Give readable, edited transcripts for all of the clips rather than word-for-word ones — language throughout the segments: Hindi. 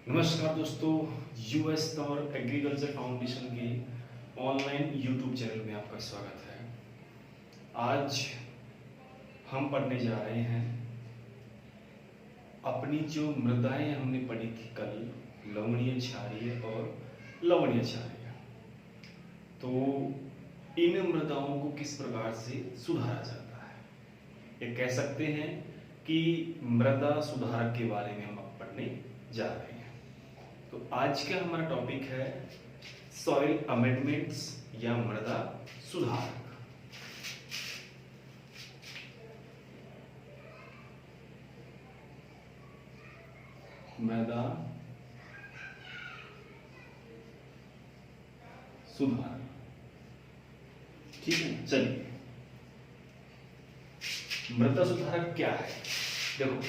नमस्कार दोस्तों, यूएस और एग्रीकल्चर फाउंडेशन के ऑनलाइन यूट्यूब चैनल में आपका स्वागत है। आज हम पढ़ने जा रहे हैं अपनी जो मृदाएं हमने पढ़ी थी कल, लवणीय, क्षारीय और लवणीय क्षारीय। तो इन मृदाओं को किस प्रकार से सुधारा जाता है, ये कह सकते हैं कि मृदा सुधारक के बारे में हम अब पढ़ने जा रहे हैं। तो आज का हमारा टॉपिक है सॉइल अमेंडमेंट्स या मृदा सुधारक। मृदा सुधारक, ठीक है। चलिए, मृदा सुधारक क्या है? देखो,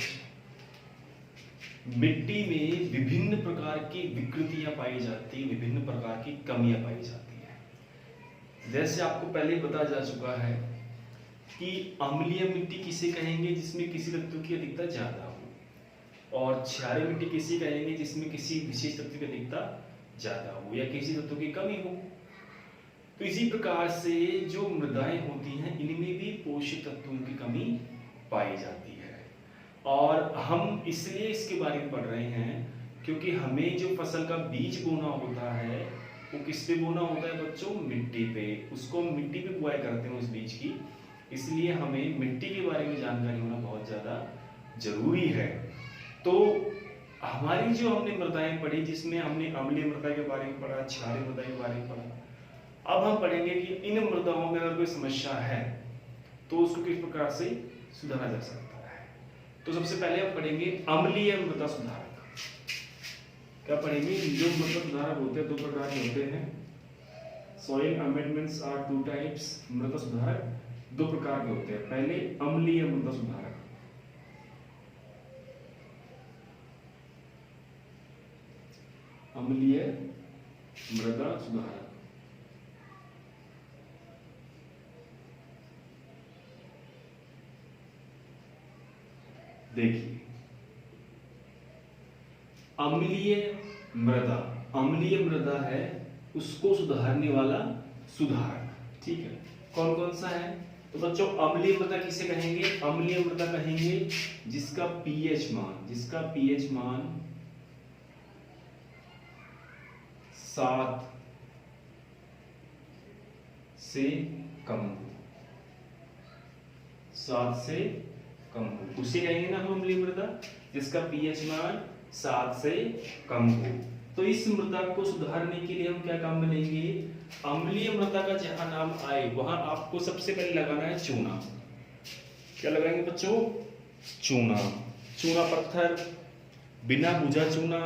मिट्टी में विभिन्न प्रकार की विकृतियां पाई जाती, विभिन्न प्रकार की कमियां पाई जाती हैं। जैसे आपको पहले ही बताया जा चुका है कि अम्लीय मिट्टी किसे कहेंगे जिसमें किसी तत्व की अधिकता ज्यादा हो, और क्षारीय मिट्टी किसे कहेंगे जिसमें किसी विशेष तत्व की अधिकता ज्यादा हो या किसी तत्व की कमी हो। तो इसी प्रकार से जो मृदाएं होती हैं इनमें भी पोषक तत्वों की कमी पाई जाती है। और हम इसलिए इसके बारे में पढ़ रहे हैं क्योंकि हमें जो फसल का बीज बोना होता है वो किस पे बोना होता है बच्चों? मिट्टी पे। उसको मिट्टी पे बुआई करते हैं उस बीज की, इसलिए हमें मिट्टी के बारे में जानकारी होना बहुत ज़्यादा जरूरी है। तो हमारी जो हमने मृदाएं पढ़ी, जिसमें हमने अम्लीय मृदा के बारे में पढ़ा, क्षारीय मृदा के बारे में पढ़ा, अब हम पढ़ेंगे कि इन मृदाओं में अगर कोई समस्या है तो उसको किस प्रकार से सुधारा जा सकता है। तो सबसे पहले हम पढ़ेंगे अम्लीय मृदा सुधारक। क्या पढ़ेंगे? जो मृदा सुधारक होते हैं दो प्रकार के होते हैं। Soil amendments are two types. मृदा सुधारक दो प्रकार के होते हैं। पहले अम्लीय मृदा सुधारक, अम्लीय मृदा सुधारक। देखिए, अम्लीय मृदा, अम्लीय मृदा है उसको सुधारने वाला सुधारक, ठीक है। कौन कौन सा है? तो बच्चों, अम्लीय मृदा किसे कहेंगे? अम्लीय मृदा कहेंगे जिसका पीएच मान, 7 से कम हो, 7 से कम हो, उसे कहेंगे ना हम अम्लीय मृदा, जिसका पीएच मान 7 से कम हो। तो इस मृदा को सुधारने के लिए हम क्या काम में लेंगे? अम्लीय मृदा का जहां नाम आए वहां आपको सबसे पहले लगाना है चूना। क्या लगाएंगे बच्चों? चूना। चूना पत्थर, बिना बुझा चूना,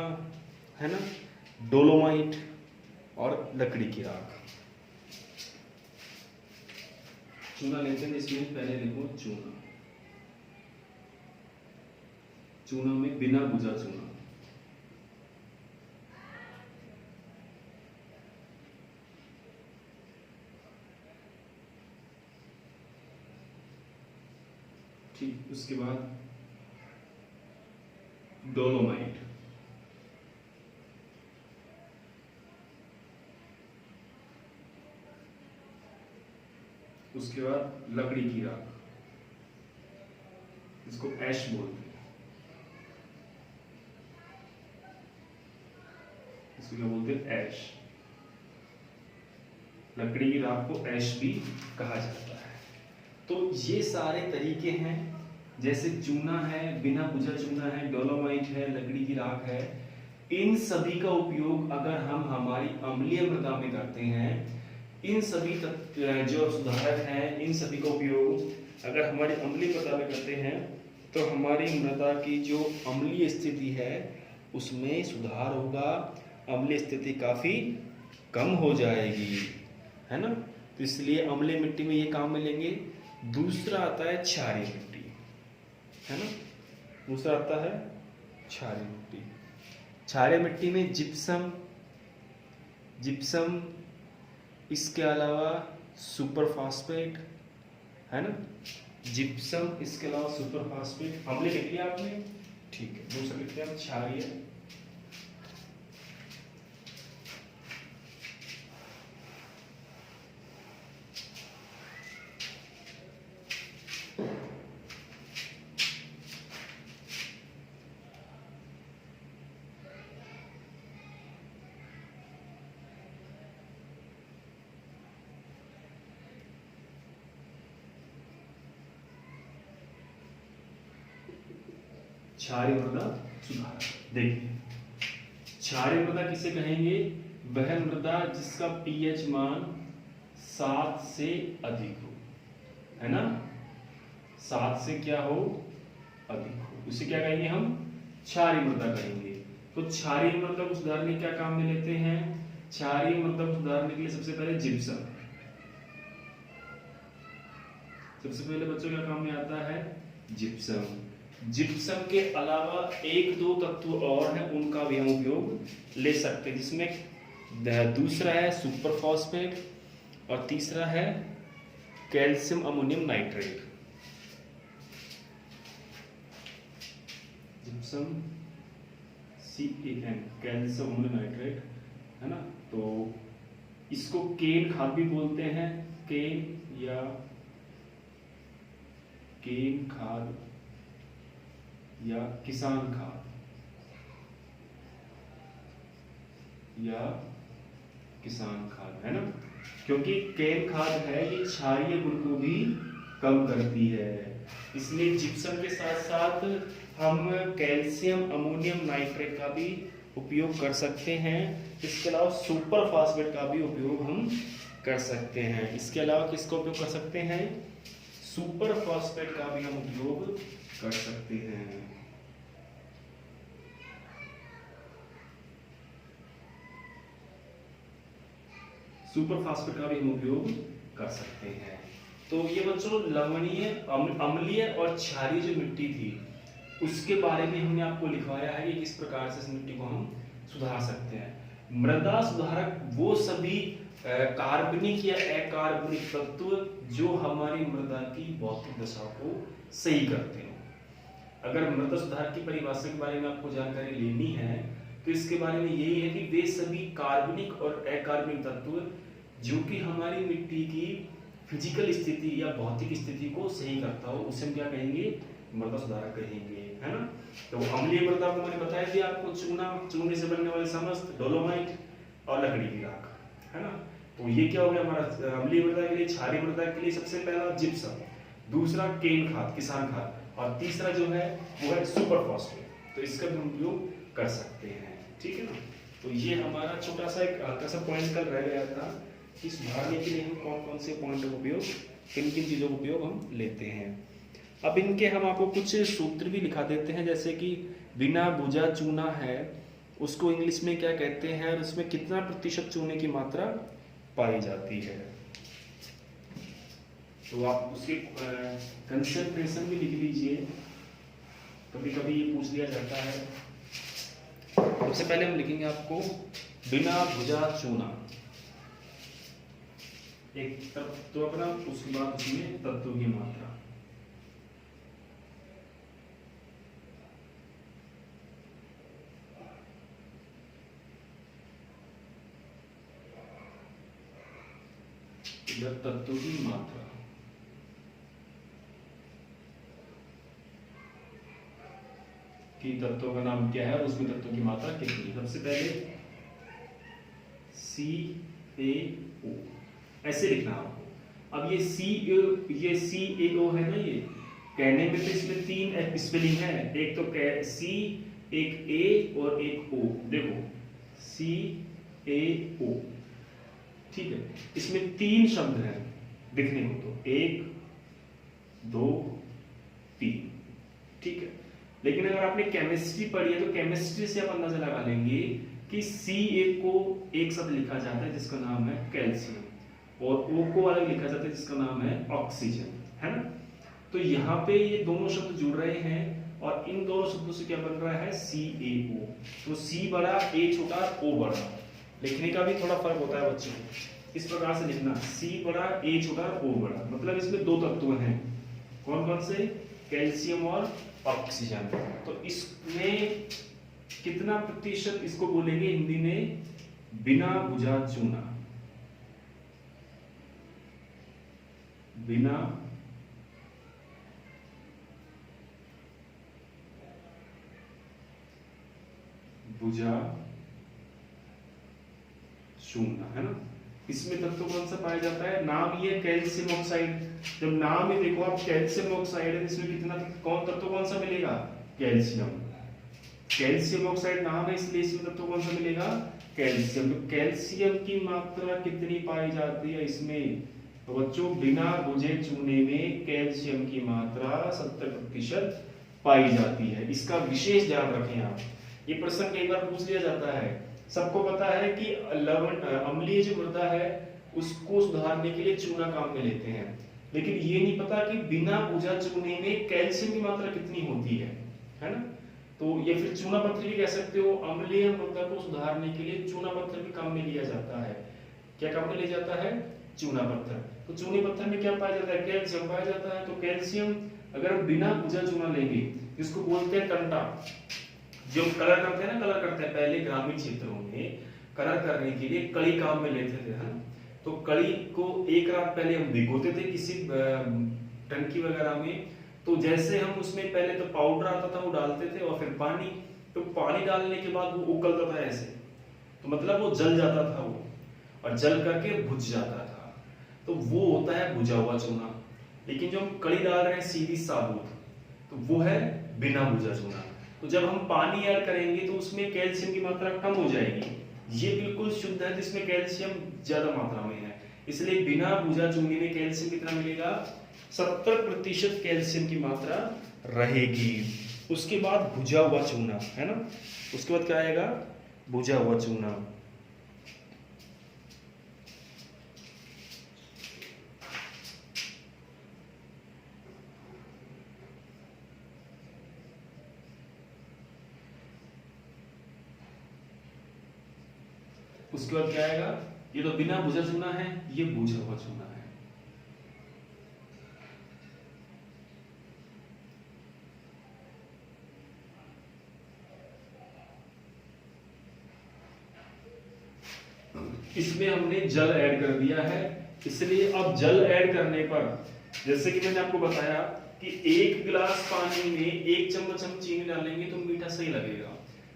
है ना, डोलोमाइट और लकड़ी की राख। चूना लेते हैं, इसमें पहले लिखो चूना। चूना में बिना बुझा चूना, ठीक। उसके बाद डोलोमाइट, उसके बाद लकड़ी की राख, इसको ऐश बोलते हैं। इसको क्या बोलते हैं? ऐश। लकड़ी की राख को ऐश भी कहा जाता है। तो ये सारे तरीके हैं, जैसे चूना है, बिना बुझा चूना है, डोलोमाइट है, लकड़ी की राख है। इन सभी का उपयोग अगर हम हमारी अम्लीय मृदा में करते हैं, इन सभी जो सुधारक हैं, इन सभी का उपयोग अगर हमारी अम्लीय मृदा में करते हैं तो हमारी मृदा की जो अम्लीय स्थिति है उसमें सुधार होगा, अम्लीय स्थिति काफी कम हो जाएगी, है ना। तो इसलिए अम्लीय मिट्टी में ये काम में लेंगे। दूसरा आता है क्षारीय मिट्टी, है ना। दूसरा आता है क्षारीय मिट्टी। क्षारीय मिट्टी में जिप्सम, इसके अलावा सुपर फास्फेट, है ना, जिप्सम, इसके अलावा सुपर फास्फेट। अम्लीय लिख लिया आपने, ठीक है। दूसरा लिखते हैं क्षारीय क्षारीय मृदा सुधारक। देखिए क्षारीय मृदा किसे कहेंगे? वह मृदा जिसका पीएच मान 7 से अधिक हो, है ना, 7 से क्या हो, अधिक हो, उसे क्या कहेंगे हम? क्षारीय मृदा कहेंगे। तो क्षारीय मृदा को सुधारने क्या काम में लेते हैं? क्षारीय मृदा को सुधारने के लिए सबसे पहले जिप्सम, सबसे पहले बच्चों क्या काम में आता है? जिप्सम। जिप्सम के अलावा एक दो तत्व और हैं, उनका भी हम उपयोग ले सकते हैं, जिसमें दूसरा है सुपर फॉस्फेट और तीसरा है calcium ammonium nitrate. Gypsum CAN, calcium ammonium nitrate, है ना। तो इसको केन खाद भी बोलते हैं, केन या केन खाद या किसान खाद या किसान खाद, है ना, क्योंकि केन खाद है ये क्षारीय गुण को भी कम करती है। इसलिए जिप्सम के साथ साथ हम कैल्शियम अमोनियम नाइट्रेट का भी उपयोग कर सकते हैं। इसके अलावा सुपर फास्फेट का भी उपयोग हम कर सकते हैं। इसके अलावा किसका उपयोग कर सकते हैं? सुपर फास्फेट का भी हम उपयोग कर सकते हैं। सुपर फास्फेट का भी हम उपयोग कर सकते हैं। तो ये बच्चों लवणीय, अम्लीय और क्षारीय जो मिट्टी थी उसके बारे में हमने आपको लिखवाया है कि किस प्रकार से इस मिट्टी को हम सुधार सकते हैं। मृदा सुधारक वो सभी कार्बनिक या अकार्बनिक तत्व जो हमारी मृदा की भौतिक दशा को सही करते हैं। अगर मृदा सुधारक की परिभाषा के बारे में आपको जानकारी लेनी है तो इसके बारे में यही है कि वे सभी कार्बनिक और अकार्बनिक तत्व जो कि हमारी मिट्टी की फिजिकल स्थिति या भौतिक स्थिति को सही करता हो, उसे हम क्या कहेंगे? मृदा सुधारक कहेंगे, है ना। तो अम्लीय मृदा को मैंने बताया कि आपको चूना, चूने से बनने वाले समस्त, डोलोमाइट और लकड़ी की राख, है ना। तो ये क्या हो गया हमारा अम्लीय मृदा के लिए। क्षारीय मृदा के लिए सबसे पहला जिप्सम, दूसरा केन खाद, किसान खाद, और तीसरा जो है वो है सुपर फॉस्फेट। तो इसका भी हम उपयोग कर सकते हैं, ठीक है ना। तो ये हमारा छोटा सा एक हल्का सा पॉइंट कल रह गया था कि सुधारने के लिए हम कौन कौन से पॉइंट का उपयोग, किन किन चीज़ों का उपयोग हम लेते हैं। अब इनके हम आपको कुछ सूत्र भी लिखा देते हैं, जैसे कि बिना भुजा चूना है उसको इंग्लिश में क्या कहते हैं और उसमें कितना प्रतिशत चूने की मात्रा पाई जाती है। तो आप उसके कंसंट्रेशन भी लिख लीजिए, कभी कभी ये पूछ लिया जाता है। सबसे पहले हम लिखेंगे आपको बिना भुजा चूना एक तत्व अपना, उसके बाद उसमें तत्व की मात्रा। इधर तत्व की मात्रा, कि तत्वों का नाम क्या है और उसमें तत्वों की मात्रा कितनी। सबसे पहले CaO ऐसे लिखना आपको। अब ये CaO है ना, ये कहने में तो इसमें 3 स्पेलिंग है, एक तो C, एक A और एक O। देखो CaO, ठीक है। इसमें 3 शब्द हैं दिखने को, तो 1 2 3, ठीक है। लेकिन अगर आपने केमिस्ट्री पढ़ी है तो केमिस्ट्री से आप अंदाजा लगा लेंगे कि Ca को एक शब्द लिखा जाता है जिसका नाम है कैल्शियम, और O को अलग लिखा जाता है जिसका नाम है ऑक्सीजन, है ना। तो यहाँ पे ये दोनों शब्द जुड़ रहे हैं और इन दोनों शब्दों से क्या बन रहा है? CaO। तो C बड़ा, A छोटा, O बड़ा। लिखने का भी थोड़ा फर्क होता है बच्चों, इस प्रकार से लिखना, C बड़ा, A छोटा, O बड़ा। मतलब इसमें 2 तत्व हैं, कौन कौन से? कैल्शियम और ऑक्सीजन। तो इसमें कितना प्रतिशत इसको बोलेंगे हिंदी में? बिना भुजा चूना, बिना भुजा चूना, है ना। इसमें तत्व कौन सा पाया जाता है? नाम ये कैल्शियम ऑक्साइड। जब नाम ही देखो आप कैल्शियम ऑक्साइड है, इसमें कितना कौन तत्व कौन सा मिलेगा? कैल्शियम। कैल्शियम ऑक्साइड नाम है इसलिए इसमें तत्व कौन सा मिलेगा, कैल्शियम। तो कैल्शियम की मात्रा कितनी पाई जाती है इसमें, तो बच्चों बिना बुझे चूने में कैल्शियम की मात्रा 70% पाई जाती है। इसका विशेष ध्यान रखें आप, ये प्रश्न कई बार पूछ लिया जाता है। सबको पता है कि लवण अम्लीय जो मृदा है उसको सुधारने के लिए चूना काम में लेते हैं, लेकिन ये नहीं पता कि बिना बुझा चूने में कैल्शियम की मात्रा कितनी होती है ना। तो ये फिर चूना पत्थर भी कह सकते हो। अम्लीय मृदा को सुधारने के लिए चूना पत्थर भी काम में लिया जाता है। क्या काम में लिया जाता है, चूना पत्थर। तो चूने पत्थर में क्या पाया जाता है, कैल्शियम पाया जाता है। तो कैल्शियम अगर हम बिना बुझा चूना लेंगे, जिसको बोलते हैं कंटा, जो कलर करते हैं ना, कलर करते हैं पहले ग्रामीण क्षेत्रों में कलर करने के लिए कड़ी काम में लेते थे, है ना। तो कड़ी को एक रात पहले हम भिगोते थे किसी टंकी वगैरह में। तो जैसे हम उसमें पहले तो पाउडर आता था वो डालते थे और फिर पानी, तो पानी डालने के बाद वो उकलता था ऐसे, तो मतलब वो जल जाता था वो, और जल करके बुझ जाता था। तो वो होता है बुझा हुआ चूना। लेकिन जो हम कड़ी डाल रहे हैं सीधी साबुत, तो वो है बिना बुझा चूना। तो जब हम पानी ऐड करेंगे तो उसमें कैल्शियम की मात्रा कम हो जाएगी। ये बिल्कुल शुद्ध है जिसमें कैल्शियम ज्यादा मात्रा में है, इसलिए बिना बुझा चूने में कैल्शियम कितना मिलेगा, 70% कैल्शियम की मात्रा रहेगी। उसके बाद भुजा हुआ चूना, है ना, उसके बाद क्या आएगा, भुजा हुआ चूना। उसके बाद क्या आएगा, ये तो बिना भुजा चूना है, ये भुजा हुआ चूना है। इसमें हमने जल ऐड कर दिया है, इसलिए अब जल ऐड करने पर, जैसे कि मैंने आपको बताया कि एक गिलास पानी में 1 चम्मच हम चीनी डालेंगे तो मीठा सही लगेगा,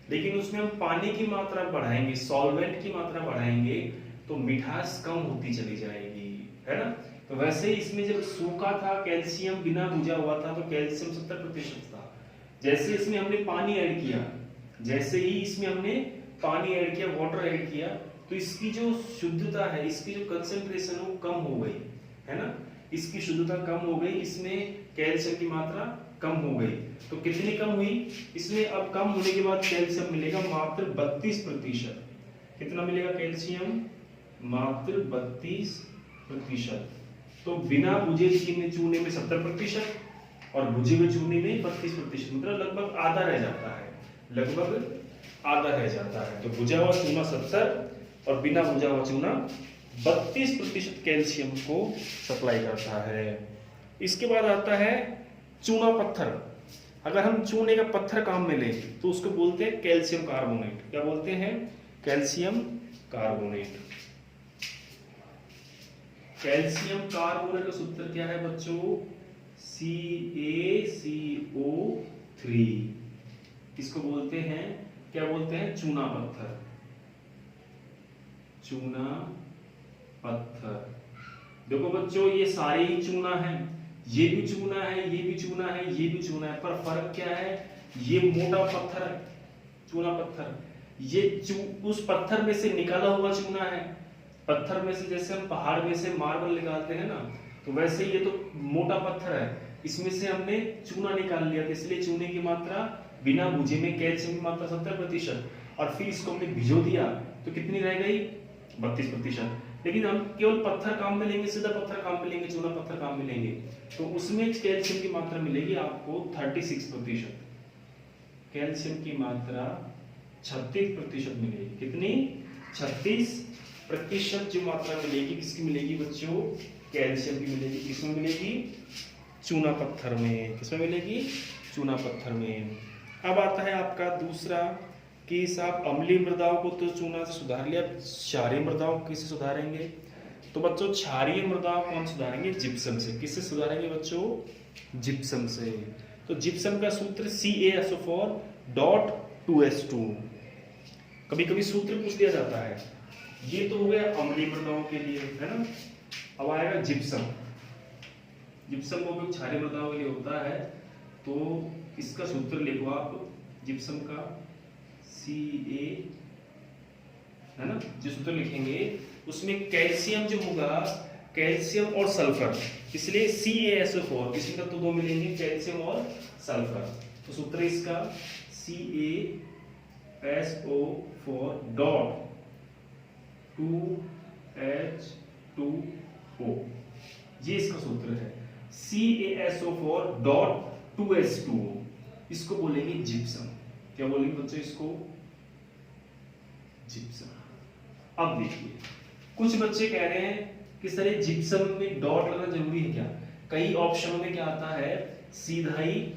लेकिन उसमें हम पानी की मात्रा बढ़ाएंगे, सॉल्वेंट की मात्रा बढ़ाएंगे, तो मिठास कम होती चली जाएगी, है ना। तो वैसे ही इसमें जब सूखा था, कैल्शियम बिना भुजा हुआ था, तो कैल्शियम 70% था। जैसे इसमें हमने पानी ऐड किया, जैसे ही इसमें हमने पानी ऐड किया, वाटर ऐड किया, तो इसकी जो शुद्धता है, इसकी जो कंसेंट्रेशन है वो कम हो गई, है ना। इसकी शुद्धता कम हो गई, इसमें कैल्शियम की मात्रा कम हो गई। तो कितनी कम हुई, इसमें अब कम होने के बाद कैल्शियम मिलेगा मात्र 32%। कितना मिलेगा कैल्शियम, मात्र 32%। तो बिना बुझे चूने में 70% और बुझे हुए चूने में 32%, मतलब लगभग आधा रह जाता है, लगभग आधा रह जाता है। तो बुझा हुआ चूना 70 और बिना बुझा हुआ चूना 32% कैल्शियम को सप्लाई करता है। इसके बाद आता है चूना पत्थर। अगर हम चूने का पत्थर काम में लें तो उसको बोलते हैं कैल्शियम कार्बोनेट। क्या बोलते हैं, कैल्शियम कार्बोनेट। कैल्शियम कार्बोनेट का सूत्र क्या है बच्चों, CaCO3। इसको बोलते हैं, क्या बोलते हैं, चूना पत्थर। चूना पत्थर। देखो बच्चों ये सारे ही चूना है, ये भी चूना है, ये भी चूना है, ये भी चूना है, पर फर्क क्या है, ये मोटा पत्थर है चूना पत्थर, ये उस पत्थर में से निकाला हुआ चूना है। पत्थर में से जैसे हम पहाड़ में से मार्बल निकालते हैं ना, तो वैसे ये तो मोटा पत्थर है, इसमें से हमने चूना निकाल लिया, तो इसलिए चूने की मात्रा बिना भुजे में कैल्शियम की मात्रा 70%, और फिर इसको हमने भिजो दिया तो कितनी रह गई, 32%। लेकिन हम केवल पत्थर काम में लेंगे, सीधा पत्थर काम में लेंगे, चूना पत्थर काम में लेंगे, तो उसमें कैल्शियम की मात्रा मिलेगी आपको 36%। कैल्शियम की मात्रा 36% मिलेगी। कितनी, 36% जो मात्रा मिलेगी, किसकी मिलेगी बच्चों, कैल्शियम की मिलेगी। किसमें मिलेगी, चूना पत्थर में। किसमें मिलेगी, चूना पत्थर में। अब आता है आपका दूसरा कि साहब अम्लीय मृदाओं को तो चूना से सुधार लिया, क्षारीय मृदाओं को किससे सुधारेंगे, तो बच्चों क्षारीय मृदाओं को हम सुधारेंगे जिप्सम से। किससे सुधारेंगे बच्चों, जिप्सम से। तो जिप्सम का सूत्र CaSO4.2H2। कभी कभी सूत्र पूछ दिया जाता है। ये तो हो गया अम्लीय मृदाओं के लिए, है ना। अब आएगा जिप्सम। जिप्सम का उपयोग क्षारीय मृदाओं के लिए होता है। तो इसका सूत्र लिखो आप जिप्सम का Ca, है ना। जो सूत्र लिखेंगे उसमें कैल्शियम जो होगा, कैल्शियम और सल्फर, इसलिए CaSO4, इसमें तत्व दो मिलेंगे, कैल्शियम और सल्फर। तो सूत्र इसका CaSO4 डॉट 2H2O, ये इसका सूत्र है। CaSO4 डॉट 2H2O, इसको बोलेंगे जिप्सम। क्या बोलेंगे बच्चों इसको? जिप्सम। अब देखिए कुछ बच्चे कह रहे हैं कि सर ये जिप्सम में डॉट लगना जरूरी है क्या? कई ऑप्शनों में क्या आता है, सीधा ही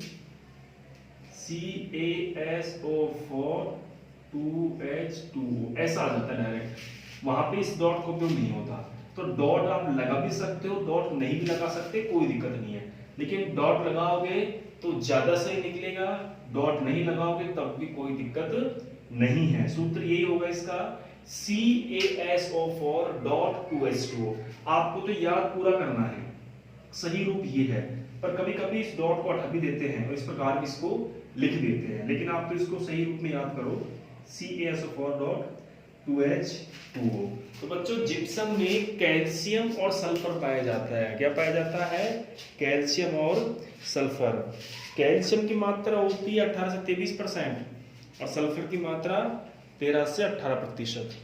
CaSO4 2H2O ऐसा आ जाता है डायरेक्ट, वहां पे इस डॉट को उपयोग नहीं होता। तो डॉट आप लगा भी सकते हो, डॉट नहीं भी लगा सकते, कोई दिक्कत नहीं है, लेकिन डॉट लगाओगे तो ज्यादा सही निकलेगा, डॉट नहीं लगाओगे तब भी कोई दिक्कत नहीं है। सूत्र यही होगा इसका CaSO4 डॉट 2H2O। आपको तो याद पूरा करना है, सही रूप ये है, पर कभी कभी इस डॉट को हटा भी देते हैं और इस प्रकार इसको लिख देते हैं, लेकिन आप तो इसको सही रूप में याद करो, CaSO4 डॉट 2H2O। तो बच्चों जिप्सम में कैल्शियम और सल्फर पाया जाता है। क्या पाया जाता है? कैल्शियम और सल्फर। कैल्शियम की मात्रा होती है 18 से 23% और सल्फर की मात्रा 13 से 18%।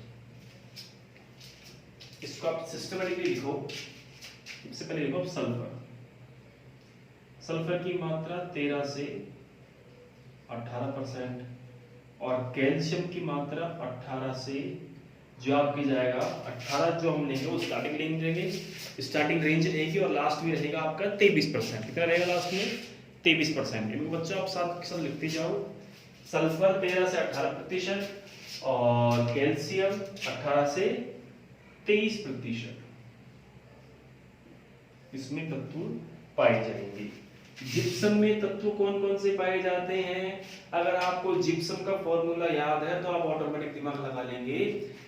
इसको आप सिस्टमेटिकली लिखो। सबसे पहले लिखो सल्फर, सल्फर की मात्रा 13 से 18% और कैल्शियम की मात्रा 18 से, जो आपकी जाएगा 18 जो हम लेंगे वो स्टार्टिंग रेंज लेंगे, स्टार्टिंग रेंज रहेगी और लास्ट में रहेगा आपका 23%। कितना रहेगा लास्ट में? 23%। इनको बच्चों आप साथ के साथ लिखते जाओ, सल्फर 13 से 18% और कैल्शियम 18 से 23%, इसमें तत्व पाए जाएंगे। जिप्सम में तत्व कौन कौन से पाए जाते हैं? अगर आपको जिप्सम का फॉर्मूला याद है तो आप ऑटोमेटिक दिमाग लगा लेंगे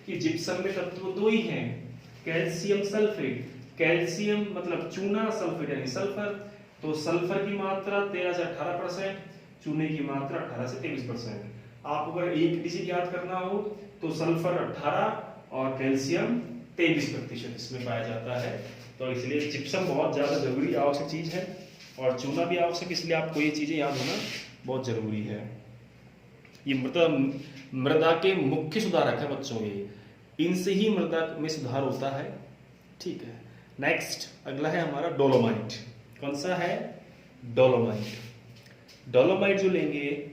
कि जिप्सम में तत्व दो ही हैं, कैल्शियम सल्फेट। कैल्शियम मतलब चूना, सल्फेट यानी सल्फर। तो सल्फर की मात्रा 13 से 18%, चूने की मात्रा 18 से 23%। आप अगर एक डिजिट याद करना हो तो सल्फर 18 और कैल्शियम 23% इसमें पाया जाता है। तो इसलिए जिप्सम बहुत ज्यादा जरूरी आवश्यक चीज है और चूना भी आवश्यक, इसलिए आपको ये चीजें याद होना बहुत जरूरी है। ये मृदा के मुख्य सुधारक है बच्चों, ये इनसे ही मृदा में सुधार होता है। ठीक है, नेक्स्ट अगला है हमारा डोलोमाइट। कौन सा है? डोलोमाइट। डोलोमाइट जो लेंगे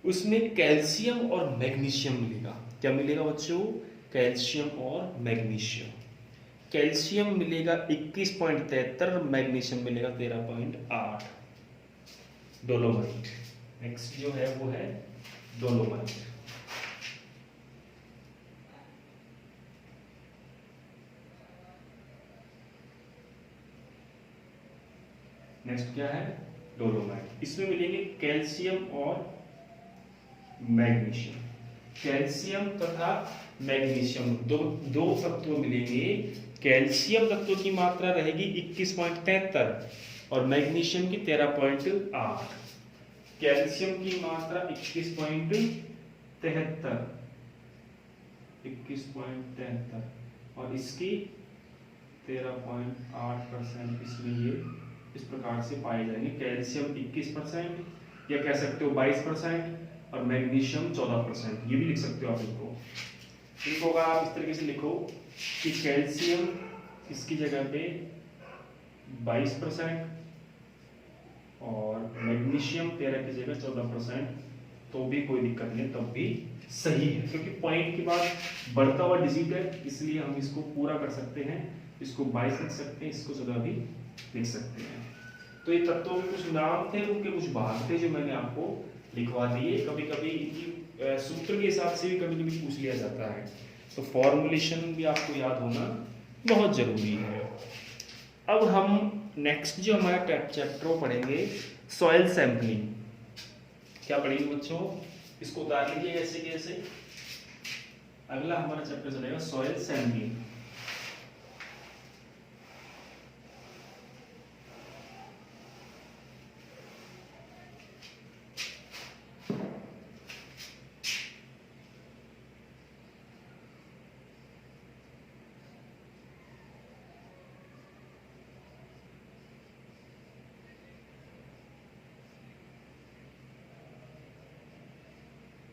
उसमें कैल्शियम और मैग्नीशियम मिलेगा। क्या मिलेगा बच्चों? कैल्शियम और मैग्नीशियम। कैल्शियम मिलेगा 21.73, मैग्नीशियम मिलेगा 13.8। डोलोमाइट। नेक्स्ट जो है वो है डोलोमाइट। नेक्स्ट क्या है? डोलोमाइट। इसमें मिलेंगे कैल्शियम और मैग्नीशियम। कैल्शियम तथा मैग्नीशियम दो तत्व मिलेंगे। कैल्शियम तत्व की मात्रा रहेगी 21.73 और मैग्नीशियम की 13.8। कैल्शियम की मात्रा 21.73 और इसकी 13.8% इसमें ये इस प्रकार से पाए जाएंगे। कैल्शियम 21% या कह सकते हो 22% और मैग्नीशियम 14%, ये भी लिख सकते हो आप इनको। इनको अगर आप इस तरीके से लिखो कि कैल्शियम इसकी जगह पे 22% और मैग्नीशियम 13 की जगह 14%, तो भी कोई दिक्कत नहीं, तब भी सही है, क्योंकि पॉइंट के बाद बढ़ता हुआ डिजिट है, इसलिए हम इसको पूरा कर सकते हैं। इसको 22 लिख सकते हैं, इसको 14 भी लिख सकते हैं। तो ये तत्वों के कुछ नाम थे, उनके कुछ भाग थे जो मैंने आपको लिखवा दिए। कभी कभी इनकी सूत्र के हिसाब से भी कभी कभी पूछ लिया जाता है, तो फॉर्मुलेशन भी आपको याद होना बहुत जरूरी है। अब हम नेक्स्ट जो हमारा चैप्टर पढ़ेंगे सॉइल सैंपलिंग। क्या पढ़ेंगे बच्चों? इसको उतार लीजिए ऐसे कैसे। अगला हमारा चैप्टर चलेगा सॉइल सैंपलिंग।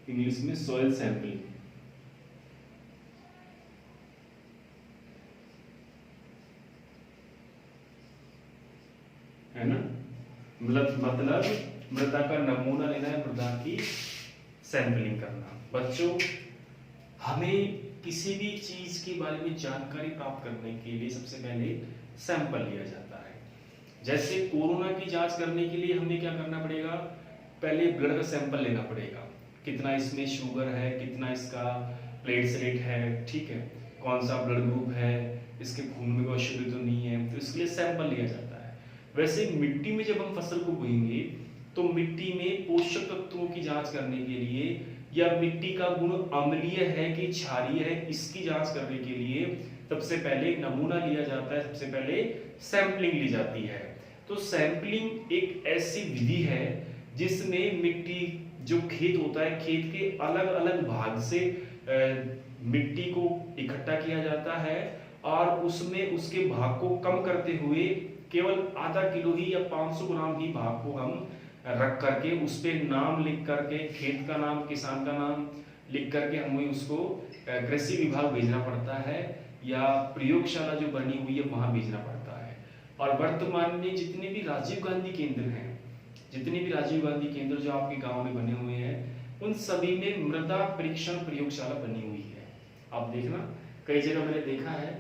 इंग्लिश में सॉइल सैंपलिंग, है ना। मतलब मृदा का नमूना लेना है, मृदा की सैंपलिंग करना। बच्चों, हमें किसी भी चीज के बारे में जानकारी प्राप्त करने के लिए सबसे पहले सैंपल लिया जाता है। जैसे कोरोना की जांच करने के लिए हमें क्या करना पड़ेगा, पहले ब्लड का सैंपल लेना पड़ेगा, कितना इसमें शुगर है, कितना इसका प्लेटलेट है, ठीक है, कौन सा ब्लड ग्रुप है, इसके खून में कोई अशुद्धि तो नहीं है, तो इसके लिए सैंपल लिया जाता है। वैसे मिट्टी में जब हम फसल को बोएंगे तो मिट्टी में पोषक तत्वों की जांच करने के लिए या मिट्टी का गुण अम्लीय है कि क्षारीय है, इसकी जांच करने के लिए सबसे पहले नमूना लिया जाता है, सबसे पहले सैंपलिंग ली जाती है। तो सैंपलिंग एक ऐसी विधि है जिसमें मिट्टी, जो खेत होता है, खेत के अलग अलग भाग से मिट्टी को इकट्ठा किया जाता है और उसमें उसके भाग को कम करते हुए केवल आधा किलो ही या 500 ग्राम ही भाग को हम रख करके उस पे नाम लिख करके, खेत का नाम, किसान का नाम लिख करके हमें उसको कृषि विभाग भेजना पड़ता है या प्रयोगशाला जो बनी हुई है वहां भेजना पड़ता है। और वर्तमान में जितने भी राजीव गांधी केंद्र हैं, जितने भी राजीव गांधी केंद्र जो आपके गांव में बने हुए हैं, उन सभी में मृदा परीक्षण प्रयोगशाला बनी हुई है। आप देखना, कई जगह मैंने देखा है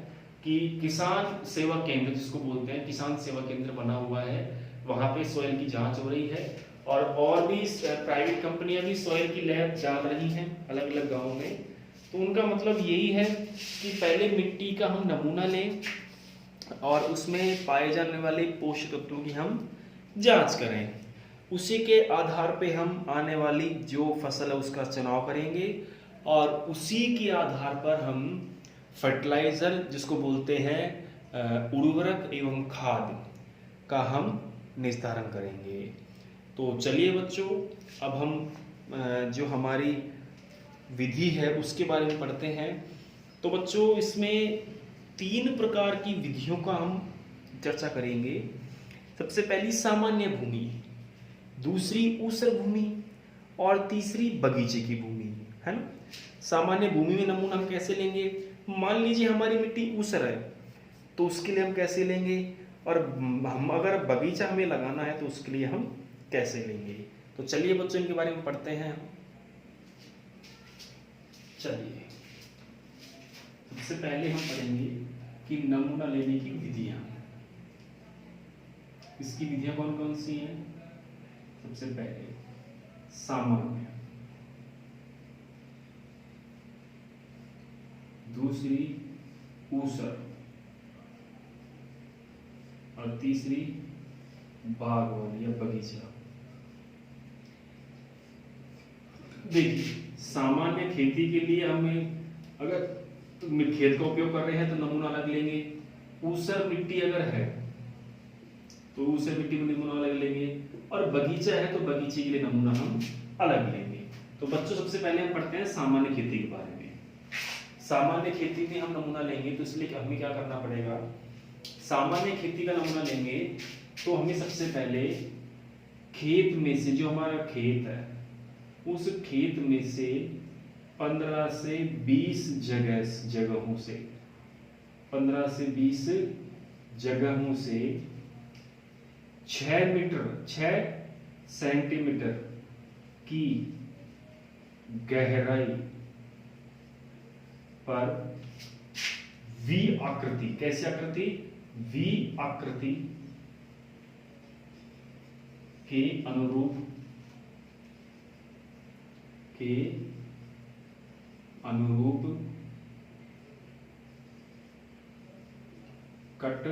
कि किसान सेवा केंद्र, जिसको बोलते हैं किसान सेवा केंद्र बना हुआ है, वहां पे सॉइल की जांच हो रही है। और भी प्राइवेट कंपनियां भी सॉइल की लैब डाल रही हैं अलग अलग गाँव में। तो उनका मतलब यही है कि पहले मिट्टी का हम नमूना लें और उसमें पाए जाने वाले पोषक तत्वों की हम जांच करें, उसी के आधार पे हम आने वाली जो फसल है उसका चुनाव करेंगे और उसी के आधार पर हम फर्टिलाइजर, जिसको बोलते हैं उर्वरक एवं खाद का हम निर्धारण करेंगे। तो चलिए बच्चों, अब हम जो हमारी विधि है उसके बारे में पढ़ते हैं। तो बच्चों, इसमें 3 प्रकार की विधियों का हम चर्चा करेंगे। सबसे पहली सामान्य भूमि, दूसरी ऊसर भूमि और तीसरी बगीचे की भूमि, है ना। सामान्य भूमि में नमूना हम कैसे लेंगे, मान लीजिए हमारी मिट्टी ऊसर है तो उसके लिए हम कैसे लेंगे, और हम अगर बगीचा हमें लगाना है तो उसके लिए हम कैसे लेंगे। तो चलिए बच्चों, इनके बारे में पढ़ते हैं। चलिए, सबसे पहले हम पढ़ेंगे कि नमूना लेने की विधियां। इसकी विधियां कौन कौन सी हैं। सबसे पहले सामान्य, दूसरी ऊसर और तीसरी बागवानी या बगीचा। देखिए, सामान्य खेती के लिए हमें अगर खेत का उपयोग कर रहे हैं तो नमूना अलग लेंगे। ऊसर मिट्टी अगर है तो ऊसर मिट्टी में नमूना अलग लेंगे, और बगीचा है तो बगीचे के लिए नमूना हम अलग लेंगे। तो बच्चों, सबसे पहले हम पढ़ते हैं सामान्य खेती के बारे में। सामान्य खेती में हम नमूना लेंगे तो इसलिए हमें क्या करना पड़ेगा, सामान्य खेती का नमूना लेंगे तो हमें सबसे पहले खेत में से, जो हमारा खेत है उस खेत में से 15 से 20 जगहों से 15 से 20 जगहों से 6 सेंटीमीटर की गहराई पर वी आकृति, कैसी आकृति, वी आकृति के अनुरूप कट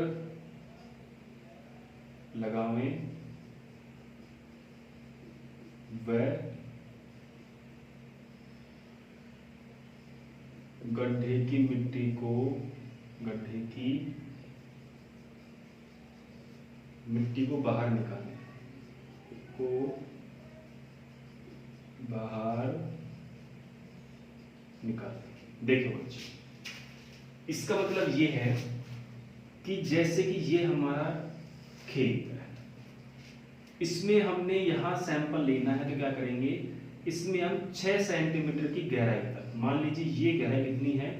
लगावें व गड्ढे की मिट्टी को बाहर निकालें, देखिए बच्चों, इसका मतलब ये है कि जैसे कि ये हमारा खेत है, इसमें हमने यहां सैंपल लेना है तो क्या करेंगे, इसमें हम 6 सेंटीमीटर की गहराई तक, मान लीजिए ये गहराई कितनी है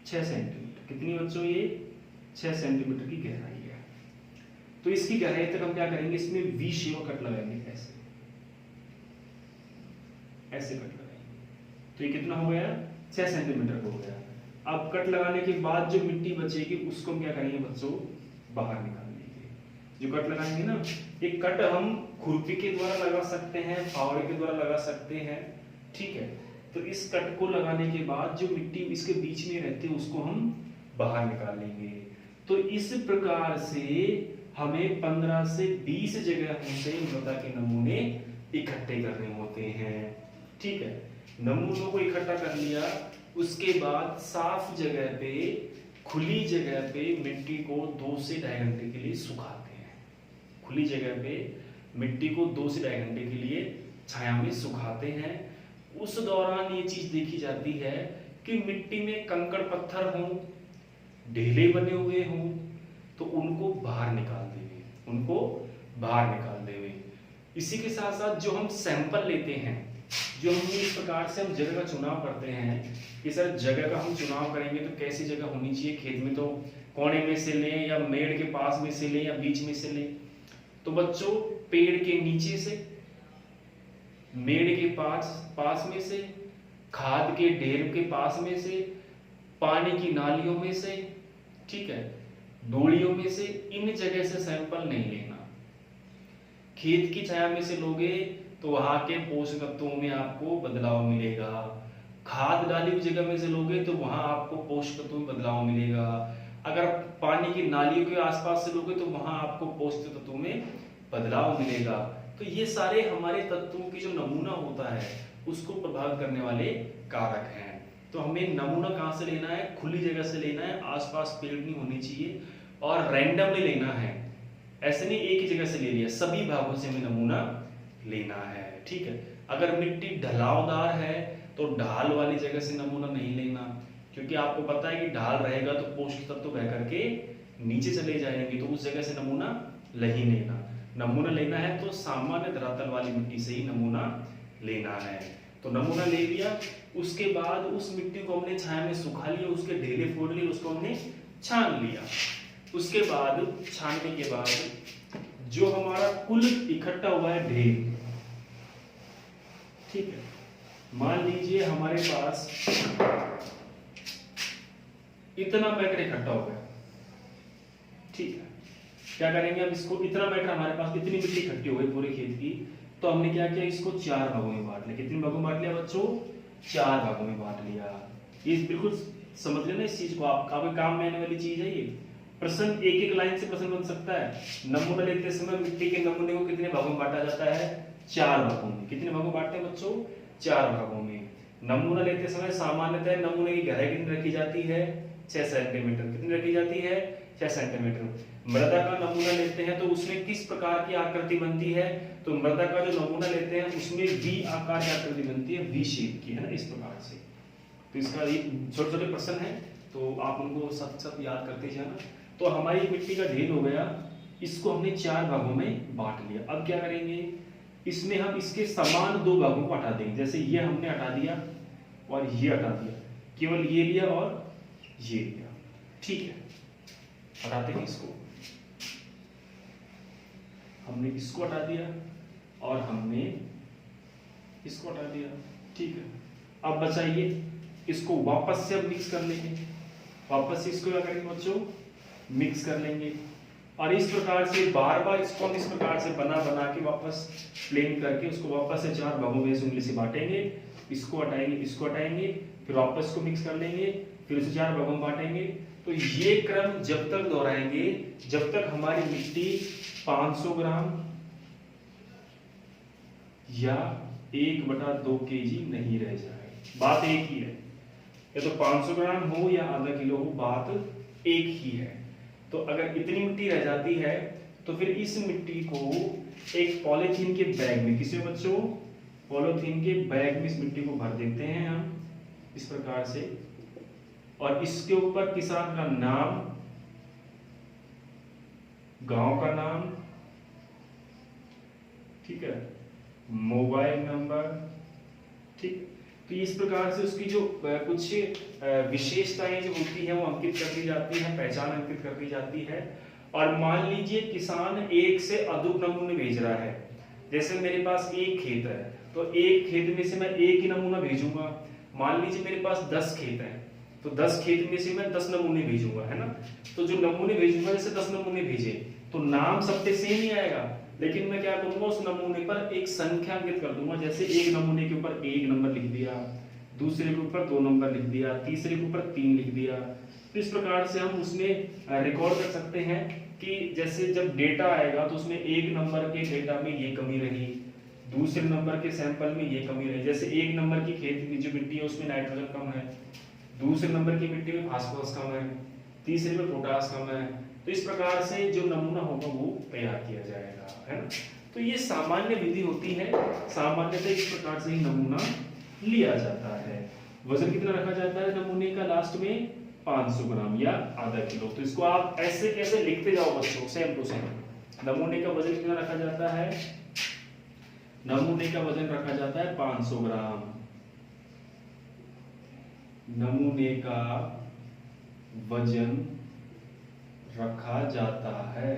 6 सेंटीमीटर, कितनी बच्चों ये 6 सेंटीमीटर की गहराई है। तो इसकी गहराई तक हम क्या करेंगे, इसमें वी शेप कट लगाएंगे, ऐसे ऐसे कट लगाएंगे। तो ये कितना हो गया 6 सेंटीमीटर हो गया। अब कट लगाने के बाद जो मिट्टी बचेगी उसको हम क्या करेंगे बच्चों, बाहर निकाल लेंगे। जो कट लगाएंगे ना, एक कट हम खुरपी के द्वारा लगा सकते हैं, फावड़े के द्वारा लगा सकते हैं, ठीक है। तो इस कट को लगाने के बाद जो मिट्टी इसके बीच में रहती है उसको हम बाहर निकाल लेंगे। तो इस प्रकार से हमें 15 से 20 जगह से मृदा के नमूने इकट्ठे करने होते हैं, ठीक है। नमूनों को इकट्ठा कर लिया, उसके बाद साफ जगह पे, खुली जगह पे मिट्टी को 2 से 2.5 घंटे के लिए सुखाते हैं। खुली जगह पे मिट्टी को 2 से 2.5 घंटे के लिए छाया में सुखाते हैं। उस दौरान ये चीज देखी जाती है कि मिट्टी में कंकड़ पत्थर हों, ढेले बने हुए हों, तो उनको बाहर निकाल देवे, उनको बाहर निकाल देवे। इसी के साथ साथ जो हम सैंपल लेते हैं, जो हम इस प्रकार से हम जगह का चुनाव करते हैं कि सर जगह का हम चुनाव करेंगे तो कैसी जगह होनी चाहिए, खेत में तो कोने में से लें या मेड़ के पास में से लें या बीच में से लें। तो बच्चों पेड़ के नीचे से, मेड़ के पास में से, खाद के ढेर के पास में से, पानी की नालियों में से, ठीक है, डोलियों में से, इन जगह से सैंपल नहीं लेना। खेत की छाया में से लोगे तो वहां के पोषक तत्वों में आपको बदलाव मिलेगा। खाद डाली हुई जगह में से लोगे तो वहां आपको पोषक तत्वों में बदलाव मिलेगा। अगर पानी की नालियों के आसपास से लोगे तो वहां आपको पोषक तत्वों में बदलाव मिलेगा। तो ये सारे हमारे तत्वों की जो नमूना होता है उसको प्रभावित करने वाले कारक हैं। तो हमें नमूना कहाँ से लेना है, खुली जगह से लेना है, आसपास पेड़ नहीं होने चाहिए और रैंडमली लेना है। ऐसे नहीं एक ही जगह से ले लिया, सभी भागों से हमें नमूना लेना है, ठीक है। अगर मिट्टी ढलावदार है तो ढाल वाली जगह से नमूना नहीं लेना, क्योंकि आपको पता है कि ढाल रहेगा तो पोषक तत्व बह करके नीचे चले जाएंगे, तो उस जगह से नमूना नहीं लेना। नमूना लेना है तो सामान्य धरातल वाली मिट्टी से ही नमूना लेना है। तो नमूना ले लिया, उसके बाद उस मिट्टी को हमने छाया में सुखा लिया, उसके ढेले फोड़ लिए, उसको हमने छान लिया। उसके बाद छानने के बाद जो हमारा कुल इकट्ठा हुआ है ढेर, ठीक है, मान लीजिए हमारे पास इतना मैटर इकट्ठा हो गया, ठीक है। क्या करेंगे अब इसको, इतना मैटर हमारे पास, इतनी मिट्टी इकट्ठी हो गई पूरे खेत की, तो हमने क्या किया, इसको 4 भागों में बांट लिया। कितने भागों में बांट लिया बच्चों, 4 भागों में बांट लिया। ये बिल्कुल समझ लेना इस चीज को, आपके काम में आने वाली चीज है ये। प्रश्न एक एक लाइन से प्रश्न बन सकता है। नमूना लेते समय मिट्टी के नमूने को कितने भागों में बांटा जाता है, 4 भागों में। कितने भागों में बांटते हैं बच्चों, 4 भागों में। नमूना लेते समय सामान्यतः नमूने की गहराई कितनी रखी जाती है, 6 सेंटीमीटर। कितनी रखी जाती है, 6 सेंटीमीटर। मृदा का नमूना लेते हैं तो उसमें किस प्रकार की आकृति बनती है, तो मृदा का जो नमूना लेते हैं उसमें वी आकार की आकृति बनती है, वी शेप की, है ना, इस प्रकार से। तो इसका ये छोटे छोटे प्रश्न है, तो आप उनको साथ साथ याद करते जाना। तो हमारी मिट्टी का ढेर हो गया, इसको हमने 4 भागों में बांट लिया। अब क्या करेंगे, इसमें हम इसके समान 2 भागों को हटा देंगे। जैसे ये हमने हटा दिया और ये हटा दिया, केवल ये लिया और ये लिया, ठीक है। हटाते हैं इसको, हमने इसको हटा दिया और हमने इसको हटा दिया, ठीक है। अब बचाइए, इसको वापस से अब मिक्स कर लेंगे। वापस से इसको क्या करेंगे बच्चों, मिक्स कर लेंगे। और इस प्रकार से बार बार इसको हम इस प्रकार से बना के वापस प्लेन करके उसको वापस से 4 भागों में उंगली से बांटेंगे। इसको हटाएंगे, इसको हटाएंगे, फिर वापस को मिक्स कर लेंगे, फिर उसे 4 भागों में बांटेंगे। तो ये क्रम जब तक दोहराएंगे जब तक हमारी मिट्टी 500 ग्राम या 1/2 kg नहीं रह जाए। बात एक ही है, या तो 500 ग्राम हो या आधा किलो हो, बात एक ही है। तो अगर इतनी मिट्टी रह जाती है तो फिर इस मिट्टी को एक पॉलीथीन के बैग में, किसी बच्चों पॉलीथीन के बैग में इस मिट्टी को भर देते हैं हम इस प्रकार से। और इसके ऊपर किसान का नाम, गांव का नाम, ठीक है, मोबाइल नंबर, तो इस प्रकार से उसकी जो कुछ विशेषताएं जो होती हैं वो अंकित कर दी जाती है, पहचान अंकित कर दी जाती है। और मान लीजिए किसान एक से अधिक नमूने भेज रहा है, जैसे मेरे पास एक खेत है तो एक खेत में से मैं एक ही नमूना भेजूंगा। मान लीजिए मेरे पास 10 खेत हैं तो 10 खेत में से मैं 10 नमूने भेजूंगा, है ना। तो जो नमूने भेजूंगा, जैसे 10 नमूने भेजे तो नाम सबके सेम ही आएगा, लेकिन मैं क्या करूंगा, उस नमूने पर एक संख्या अंकित कर दूंगा। जैसे एक नमूने के ऊपर 1 नंबर लिख दिया, दूसरे के ऊपर 2 नंबर लिख दिया, तीसरे के ऊपर 3 लिख दिया। तो इस प्रकार से हम उसमें रिकॉर्ड कर सकते हैं कि जैसे जब डेटा आएगा तो उसमें एक नंबर के डेटा में ये कमी रही, दूसरे नंबर के सैंपल में ये कमी रही। जैसे एक नंबर की खेत की जो मिट्टी है उसमें नाइट्रोजन कम है, दूसरे नंबर की मिट्टी में फास्फोरस कम है, तीसरे में पोटास कम है। तो इस प्रकार से जो नमूना होगा वो तैयार किया जाएगा, है ना। तो ये सामान्य विधि होती है, सामान्यतः इस प्रकार से ही नमूना लिया जाता है। वजन कितना रखा जाता है नमूने का, लास्ट में 500 ग्राम या आधा किलो। तो इसको आप ऐसे कैसे लिखते जाओ बच्चों, सेम टू सेम। नमूने का वजन कितना रखा जाता है, नमूने का वजन रखा जाता है 500 ग्राम। नमूने का वजन रखा जाता है,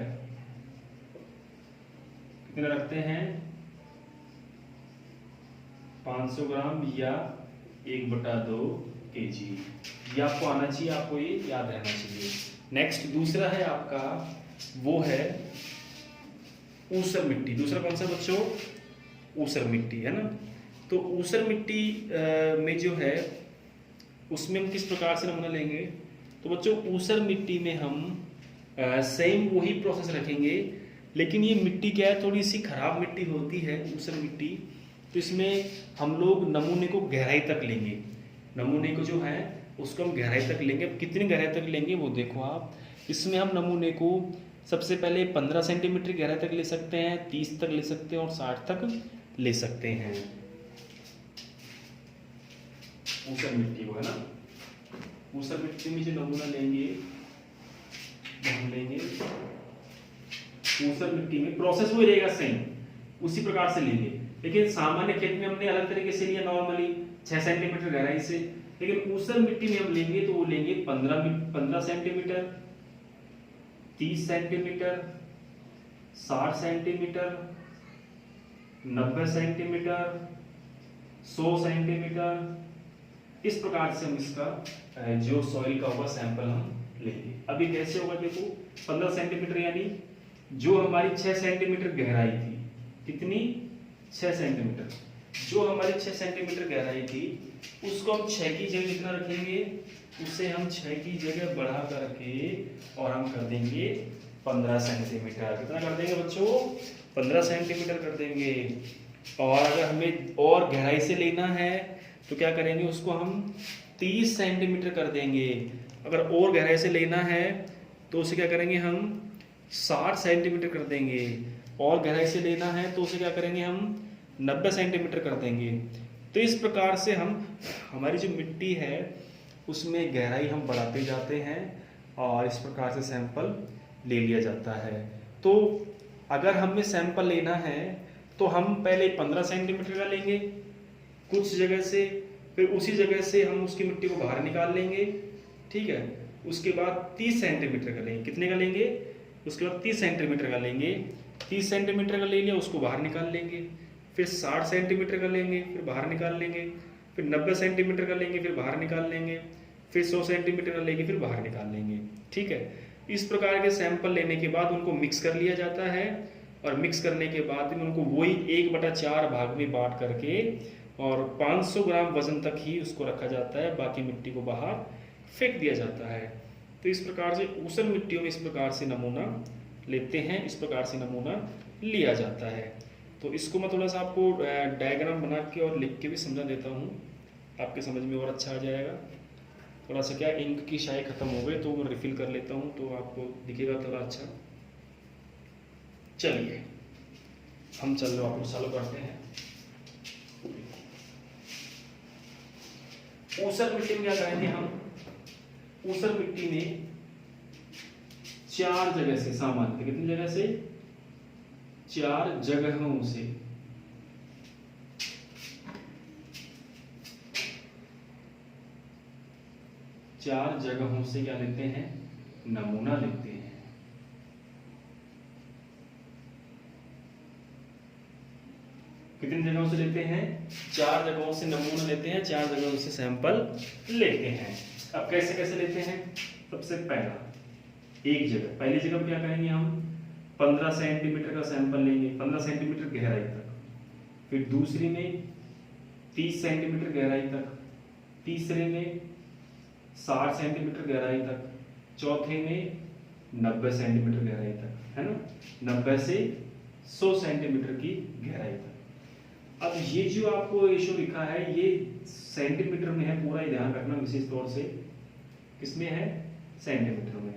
कितना रखते हैं, 500 ग्राम या 1/2 kg। ये आपको आना चाहिए, आपको ये याद रहना चाहिए। नेक्स्ट दूसरा है आपका, वो है ऊसर मिट्टी। दूसरा कौन सा बच्चों, ऊसर मिट्टी, है ना। तो ऊसर मिट्टी में जो है उसमें हम किस प्रकार से नमूना लेंगे। तो बच्चों ऊसर मिट्टी में हम सेम वही प्रोसेस रखेंगे, लेकिन ये मिट्टी क्या है, थोड़ी सी खराब मिट्टी होती है ऊसर मिट्टी। तो इसमें हम लोग नमूने को गहराई तक लेंगे, नमूने को जो है उसको हम गहराई तक लेंगे। अब कितनी गहराई तक लेंगे वो देखो आप। इसमें हम नमूने को सबसे पहले 15 सेंटीमीटर गहराई तक ले सकते हैं, 30 तक ले सकते हैं और 60 तक ले सकते हैं ऊसर मिट्टी को, है ना। ऊसर मिट्टी में जो नमूना लेंगे हम लेंगे ऊसर मिट्टी में, प्रोसेस वही रहेगा सेम, उसी प्रकार से लेंगे। लेकिन सामान्य खेत में हमने अलग तरीके से लिया, नॉर्मली 6 सेंटीमीटर गहराई से। लेकिन ऊसर मिट्टी में हम लेंगे तो वो लेंगे 15 centimetre, 30 centimetre, 60 centimetre, 90 centimetre, 100 centimetre. इस प्रकार से हम इसका जो सॉइल का होगा सैंपल हम लेंगे। अभी कैसे होगा देखो, 15 सेंटीमीटर यानी जो हमारी 6 सेंटीमीटर गहराई थी, कितनी, 6 सेंटीमीटर, जो हमारी 6 सेंटीमीटर गहराई थी उसको हम 6 की जगह कितना रखेंगे, उसे हम 6 की जगह बढ़ा करके और हम कर देंगे 15 सेंटीमीटर। कितना कर देंगे बच्चों, 15 सेंटीमीटर कर देंगे। और अगर हमें और गहराई से लेना है तो क्या करेंगे, उसको हम 30 सेंटीमीटर कर देंगे। अगर और गहराई से लेना है तो उसे क्या करेंगे, हम 60 सेंटीमीटर कर देंगे। और गहराई से लेना है तो उसे क्या करेंगे, हम 90 सेंटीमीटर कर देंगे। तो इस प्रकार से हम हमारी जो मिट्टी है उसमें गहराई हम बढ़ाते जाते हैं और इस प्रकार से सैंपल ले लिया जाता है। तो अगर हमें सैंपल लेना है तो हम पहले 15 सेंटीमीटर का लेंगे कुछ जगह से, फिर उसी जगह से हम उसकी मिट्टी को बाहर निकाल लेंगे, ठीक है। उसके बाद 30 सेंटीमीटर का लेंगे, कितने का लेंगे, उसके बाद 30 सेंटीमीटर का लेंगे, 30 सेंटीमीटर का ले लिया, उसको बाहर निकाल लेंगे। फिर 60 सेंटीमीटर का लेंगे, फिर बाहर निकाल लेंगे। फिर 90 सेंटीमीटर का लेंगे, फिर बाहर निकाल लेंगे। फिर 100 सेंटीमीटर का लेंगे, फिर बाहर निकाल लेंगे, ठीक है। इस प्रकार के सैंपल लेने के बाद उनको मिक्स कर लिया जाता है और मिक्स करने के बाद में उनको वही 1/4 भाग में बांट करके और 500 ग्राम वजन तक ही उसको रखा जाता है, बाकी मिट्टी को बाहर फेंक दिया जाता है। तो इस प्रकार से ऊसर मिट्टियों में इस प्रकार से नमूना लेते हैं, इस प्रकार से नमूना लिया जाता है। तो इसको मैं थोड़ा सा आपको डायग्राम बना के और लिख के भी समझा देता हूँ, आपके समझ में और अच्छा आ जाएगा। थोड़ा सा क्या इंक की शाई खत्म हो गई तो मैं रिफिल कर लेता हूँ तो आपको दिखेगा थोड़ा अच्छा। चलिए हम वापस चालू करते हैं। ऊसर मिट्टी में क्या करेंगे हम, ऊसर मिट्टी में 4 जगह से, सामान्य कितनी जगह से, 4 जगहों से 4 जगहों से क्या लेते हैं, नमूना लेते हैं। कितनी जगहों से लेते हैं, 4 जगहों से नमूना लेते हैं, 4 जगहों से सैंपल लेते हैं। अब कैसे कैसे लेते हैं, सबसे पहला एक जगह, पहली जगह पे क्या करेंगे हम 15 सेंटीमीटर का सैंपल लेंगे, 15 सेंटीमीटर गहराई तक। फिर दूसरी में 30 सेंटीमीटर गहराई तक, तीसरे में 60 सेंटीमीटर गहराई तक, चौथे में 90 सेंटीमीटर गहराई तक, है ना, 90 से 100 सेंटीमीटर की गहराई तक। अब ये जो आपको रेशो लिखा है ये सेंटीमीटर में है, पूरा ध्यान रखना विशेष तौर से, किसमें है, सेंटीमीटर में।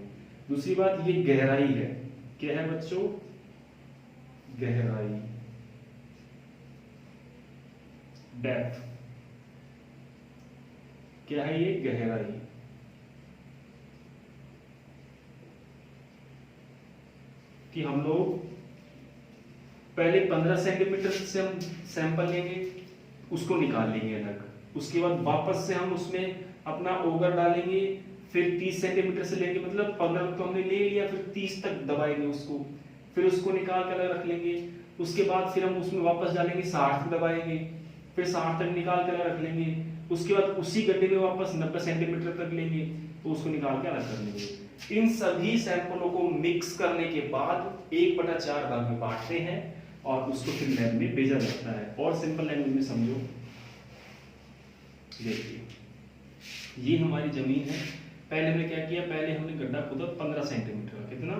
दूसरी बात ये गहराई है, क्या है बच्चों, गहराई, डेप्थ, क्या है ये, गहराई। कि हम लोग पहले 15 सेंटीमीटर से हम सैंपल लेंगे, उसको निकाल लेंगे अलग, उसके बाद वापस से हम उसमें अपना ओगर डालेंगे, फिर 30 सेंटीमीटर से लेंगे, मतलब 15 तो हमने ले लिया, फिर 30 तक दबाएंगे उसको, फिर उसको निकाल कर अलग रख लेंगे, उसके बाद फिर हम उसमें वापस डालेंगे 60 तक दबाएंगे, फिर 60 तक निकाल कर अलग रख लेंगे, उसके बाद उसी गड्ढे में वापस 90 सेंटीमीटर तक लेंगे, तो उसको निकाल के अलग कर लेंगे। इन सभी सैंपलों को मिक्स करने के बाद 1/4 भाग में बांटते हैं और उसको फिर लैब में भेजा जाता है। और सिंपल लैंग्वेज में समझो, देखिए ये हमारी जमीन है, पहले हमने क्या किया, पहले हमने गड्ढा खोदा 15 सेंटीमीटर का, कितना,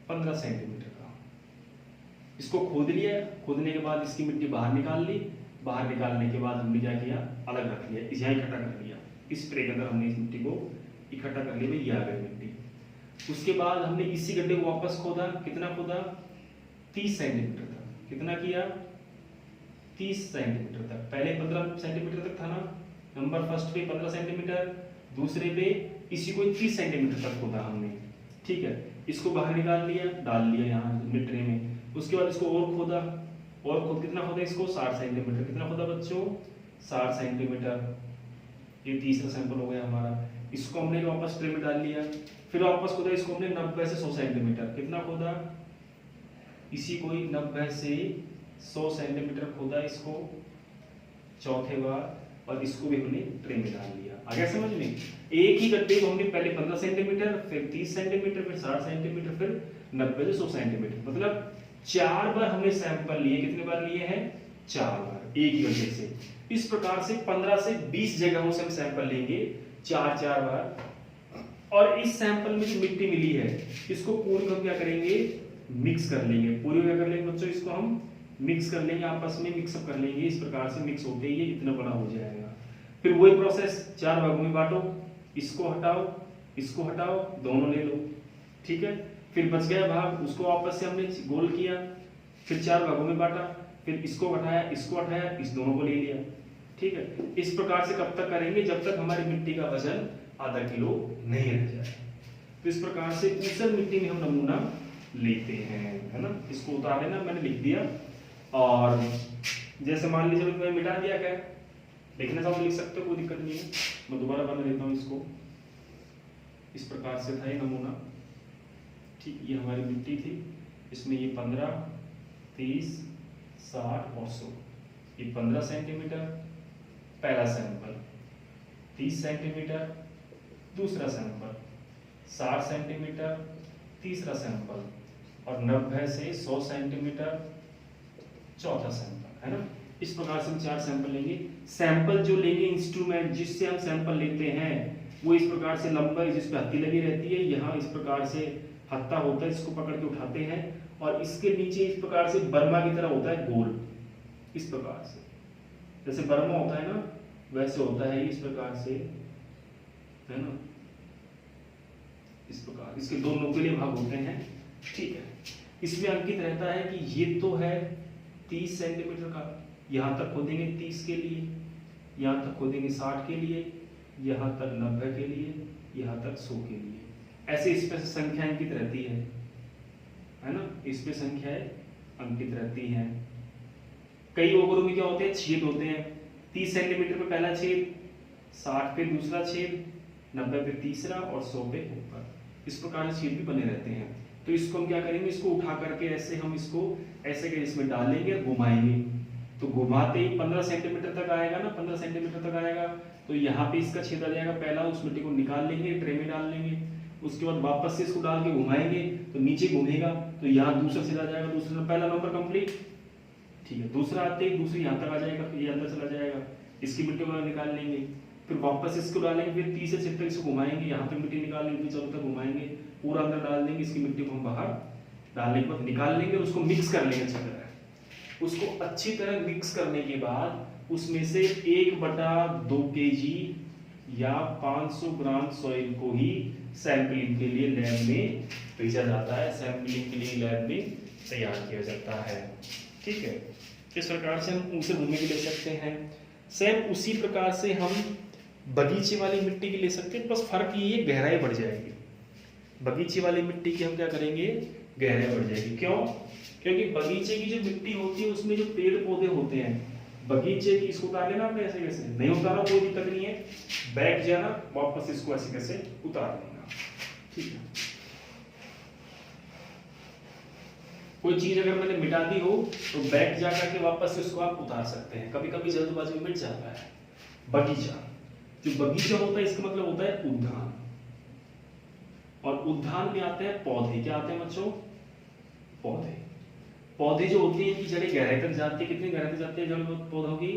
15 सेंटीमीटर का, इसको खोद लिया, खोदने के बाद इसकी मिट्टी बाहर निकाल ली, बाहर निकालने के बाद हमने क्या किया, अलग रख लिया, यहाँ इकट्ठा कर लिया, इस ट्रे के अंदर हमने इस मिट्टी को इकट्ठा कर लिया, ये आ गई मिट्टी। उसके बाद हमने इसी गड्ढे को वापस खोदा, कितना खोदा, 30 सेंटीमीटर तक, कितना किया, 30 सेंटीमीटर तक, पहले 15 सेंटीमीटर तक था ना, नंबर फर्स्ट पे 15 सेंटीमीटर, दूसरे पे इसी को 30 सेंटीमीटर तक खोदा हमने, ठीक है, इसको बाहर निकाल लिया, डाल लिया यहाँ ट्रे में, उसके बाद इसको और खोदा, और खुद कितना खोदा, इसको 60 सेंटीमीटर, कितना खोदा बच्चों, 60 सेंटीमीटर, ये तीसरा सैंपल हो गया हमारा, इसको हमने वापस ट्रे में डाल लिया, फिर वापस खोदा इसको हमने 90 से 100 सेंटीमीटर, कितना खोदा, इसी को ही 90 से 100 सेंटीमीटर खोदा इसको चौथे बार, और इसको भी हमने ट्रे में डाल लिया। आ गया समझ में, एक ही गड्ढे को हमने पहले 15 सेंटीमीटर, फिर 30 सेंटीमीटर, फिर 60 सेंटीमीटर, फिर 90 से 100 सेंटीमीटर, मतलब 4 बार हमने सैंपल लिए, कितने बार लिए हैं, 4 बार, एक ही गड्ढे से। इस प्रकार से 15 से 20 जगहों से हम सैंपल लेंगे 4 बार, और इस सैंपल में जो मिट्टी मिली है इसको पूरी हम क्या करेंगे, मिक्स कर लेंगे, पूरी क्या कर लेंगे बच्चों, इसको हम मिक्स कर लेंगे, आपस में मिक्सअप कर लेंगे, इस प्रकार से मिक्स होते ही ये इतना बड़ा हो जाएगा। फिर वही प्रोसेस 4 भागों में बांटो, इसको हटाओ, इसको हटाओ, दोनों ले लो, ठीक है, फिर बच गया भाग, उसको वापस से हमने गोल किया, फिर 4 भागों में बांटा, फिर इसको हटाया, इसको हटाया, इस दोनों को ले लिया, ठीक है। इस प्रकार से कब तक करेंगे, जब तक हमारी मिट्टी का वजन आधा किलो नहीं रह जाए। तो इस प्रकार से ऊसर मिट्टी में हम नमूना लेते हैं, है ना, इसको उतार लेना, मैंने लिख दिया। और जैसे मान लीजिए मैं मिटा दिया, क्या लिखना चाहो लिख सकते हो, कोई दिक्कत नहीं है, मैं दोबारा बना लेता हूँ इसको। इस प्रकार से था ये नमूना, ठीक, ये हमारी मिट्टी थी, इसमें ये 15, 30, 60 और 100, ये 15 सेंटीमीटर पहला सैंपल, 30 सेंटीमीटर दूसरा सैंपल, 60 सेंटीमीटर तीसरा सैंपल, और 90 से 100 सेंटीमीटर चौथा सैंपल, है ना। इस प्रकार से हम 4 सैंपल लेंगे। सैंपल जो लेंगे, इंस्ट्रूमेंट जिससे हम सैंपल लेते हैं वो इस प्रकार से लंबा है, जिस पे हत्ती लगी रहती है, यहाँ इस प्रकार से हत्ता होता है, इसको पकड़ के उठाते हैं, और इसके नीचे इस प्रकार से बर्मा की तरह होता है गोल, इस प्रकार से जैसे बर्मा होता है ना वैसे होता है, इस प्रकार से, है ना, इस प्रकार इसके 2 नुकीले भाग होते हैं, ठीक है। इसमें अंकित रहता है कि ये तो है 30 सेंटीमीटर का, यहाँ तक खोदेंगे 30 के लिए, यहाँ तक खोदेंगे 60 के लिए, यहाँ तक 90 के लिए, यहाँ तक 100 के लिए, ऐसे इस पे संख्या अंकित रहती है ना, इस पे संख्याएं अंकित रहती हैं। कई ओगरों में क्या होते हैं, छेद होते हैं, 30 सेंटीमीटर पे पहला छेद, 60 पे दूसरा छेद, 90 पे तीसरा और 100 पे ऊपर, इस प्रकार से छेद भी बने रहते हैं। तो इसको हम क्या करेंगे, इसको उठा करके ऐसे हम इसको ऐसे के इसमें डालेंगे, घुमाएंगे, तो घुमाते ही 15 सेंटीमीटर तक आएगा ना, 15 सेंटीमीटर तक आएगा, तो यहाँ पे इसका छेद आ जाएगा पहला, उस मिट्टी को निकाल लेंगे, ट्रे में डाल लेंगे, उसके बाद वापस से इसको डाल के घुमाएंगे तो नीचे घूमेगा, तो यहाँ दूसरा छेद आ जाएगा, दूसरा पहला नंबर कंप्लीट, ठीक है। दूसरा आते ही दूसरी यहाँ तक आ जाएगा, फिर ये अंदर चला जाएगा, इसकी मिट्टी को निकाल लेंगे, फिर वापस इसको डालेंगे, फिर तीसरे छेद तक इसको घुमाएंगे, यहाँ तक मिट्टी निकाल लेंगे, चौथे तक घुमाएंगे, पूरा अंदर डाल देंगे, इसकी मिट्टी को हम बाहर डालने के बाद निकाल लेंगे, उसको मिक्स कर लेंगे अच्छी तरह। उसको अच्छी तरह मिक्स करने के बाद उसमें से 1/2 kg या 500 ग्राम सॉइल को ही सैंपलिंग के लिए लैब में भेजा जाता है, सैंपलिंग के लिए लैब में तैयार किया जाता है, ठीक है। इस प्रकार से हम उनसे भूमि की ले सकते हैं। सेम उसी प्रकार से हम बगीचे वाली मिट्टी की ले सकते हैं, बस फर्क ये गहराई बढ़ जाएगी। बगीचे वाली मिट्टी की हम क्या करेंगे, गहराई बढ़ जाएगी। क्यों? क्योंकि बगीचे की जो मिट्टी होती है उसमें जो पेड़ पौधे होते हैं, बगीचे की इसको उतार लेना आपने ऐसे कैसे, नहीं उतारा कोई दिक्कत नहीं है, बैठ जाना, वापस इसको ऐसे कैसे उतार लेना, ठीक है। कोई चीज अगर मैंने मिटा दी हो तो बैक जा करके वापस से उसको आप उतार सकते हैं, कभी कभी जल्दबाजी में मिट जाता है। बगीचा, जो बगीचा होता है इसका मतलब होता है उद्यान, और उद्यान में आते हैं पौधे, क्या आते हैं बच्चों, पौधे। पौधे जो होते हैं इनकी जड़ें गहराई तक जाती है, कितनी गहराई तक जाती है जड़ पौधों की,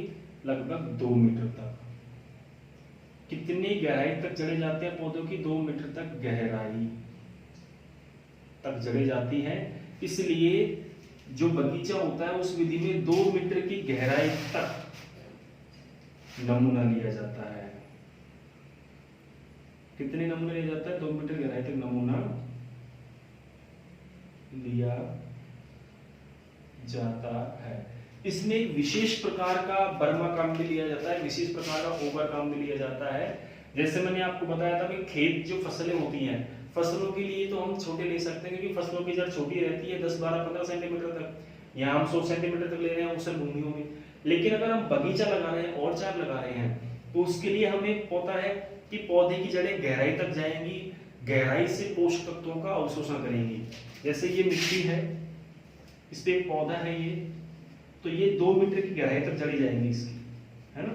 लगभग 2 मीटर तक। कितनी गहराई तक जड़ें जाती हैं पौधों की, 2 मीटर तक गहराई तक जड़ें जाती हैं। इसलिए जो बगीचा होता है उस विधि में 2 मीटर की गहराई तक नमूना लिया जाता है। कितने नमूने लिया जाता है, 2 मीटर गहराई तक नमूना लिया जाता है। इसमें एक विशेष प्रकार का बर्मा काम भी लिया जाता है, विशेष प्रकार का ओवर काम भी लिया जाता है। जैसे मैंने आपको बताया था कि खेत जो फसलें होती हैं, फसलों के लिए तो हम छोटे ले सकते हैं क्योंकि फसलों की जड़ छोटी रहती है, 10, 12, 15 सेंटीमीटर तक, यहाँ हम 100 सेंटीमीटर तक ले रहे हैं ऊसर भूमियों में। लेकिन अगर हम बगीचा लगा रहे हैं और चार लगा रहे हैं तो उसके लिए हमें पता है कि पौधे की जड़ें गहराई तक जाएंगी, गहराई से पोषक तत्वों का अवशोषण करेंगी। जैसे ये मिट्टी है, इस पे एक पौधा है ये, तो ये 2 मीटर की गहराई तक जड़ी जाएंगी इसकी, है ना।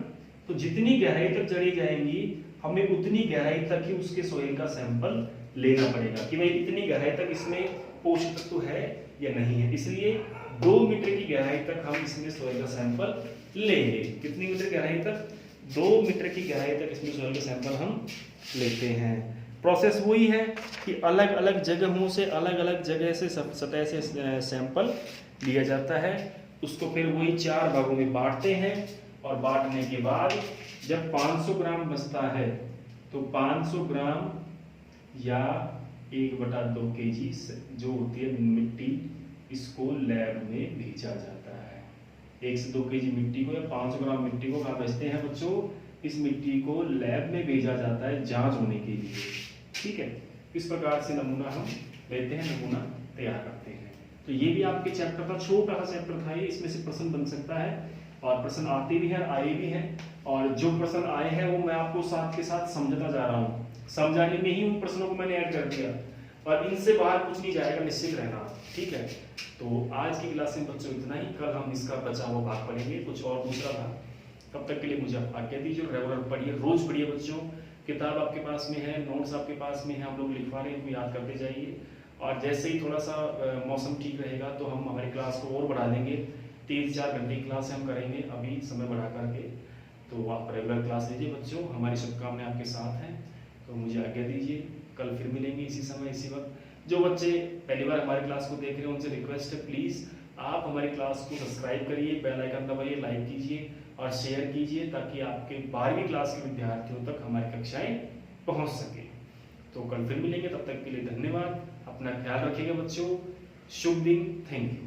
तो जितनी गहराई तक जड़ी जाएंगी हमें उतनी गहराई तक ही उसके सोइल का सैंपल लेना पड़ेगा कि भाई इतनी गहराई तक इसमें पोषक तत्व है या नहीं है। इसलिए 2 मीटर की गहराई तक हम इसमें सोइल का सैंपल लेंगे। कितनी मीटर गहराई तक, 2 मीटर की गहराई तक इसमें सोइल का सैंपल हम लेते हैं। प्रोसेस वही है कि अलग अलग जगहों से, अलग अलग जगह से, सतह से सैंपल लिया जाता है, उसको फिर वही 4 भागों में बांटते हैं, और बांटने के बाद जब 500 ग्राम बचता है तो 500 ग्राम या 1/2 kg जो होती है मिट्टी, इसको लैब में भेजा जाता है। 1 से 2 kg मिट्टी को या 500 ग्राम मिट्टी को कहाँ भेजते हैं बच्चों, इस मिट्टी को लैब में भेजा जाता है जांच होने के लिए, ठीक है। इस प्रकार से नमूना हम लेते हैं, नमूना तैयार करते हैं। तो ये भी आपके चैप्टर का छोटा सा चैप्टर था ये, इसमें से प्रश्न बन सकता है और प्रश्न आते भी हैं, आए भी हैं, और जो प्रश्न आए हैं वो मैं आपको साथ के साथ समझाता जा रहा हूँ, समझाने में ही उन प्रश्नों को मैंने ऐड कर दिया, और इनसे बाहर कुछ नहीं जाएगा, निश्चित रहना, ठीक है। तो आज की क्लास में बच्चों इतना ही, कल हम इसका बचा हुआ भाग पढ़ेंगे, कुछ और दूसरा भाग। तब तक के लिए मुझे आज्ञा दीजिए, रेगुलर पढ़िए, रोज पढ़िए बच्चों, किताब आपके पास में है, नोट्स आपके पास में है, हम लोग लिखवा रहे हैं, इनको याद करते जाइए। और जैसे ही थोड़ा सा मौसम ठीक रहेगा तो हम हमारी क्लास को और बढ़ा देंगे, 3-4 घंटे की क्लास हम करेंगे अभी समय बढ़ा करके। तो आप रेगुलर क्लास लीजिए बच्चों, हमारी शुभकामनाएं आपके साथ हैं। तो मुझे आज्ञा दीजिए, कल फिर मिलेंगे इसी समय इसी वक्त। जो बच्चे पहली बार हमारी क्लास को देख रहे हैं उनसे रिक्वेस्ट है, प्लीज़ आप हमारी क्लास को सब्सक्राइब करिए, बेल आइकन दबाइए, लाइक कीजिए और शेयर कीजिए, ताकि आपके 12वीं क्लास के विद्यार्थियों तक हमारी कक्षाएं पहुंच सके। तो कल फिर मिलेंगे, तब तक के लिए धन्यवाद, अपना ख्याल रखिएगा बच्चों, शुभ दिन, थैंक यू।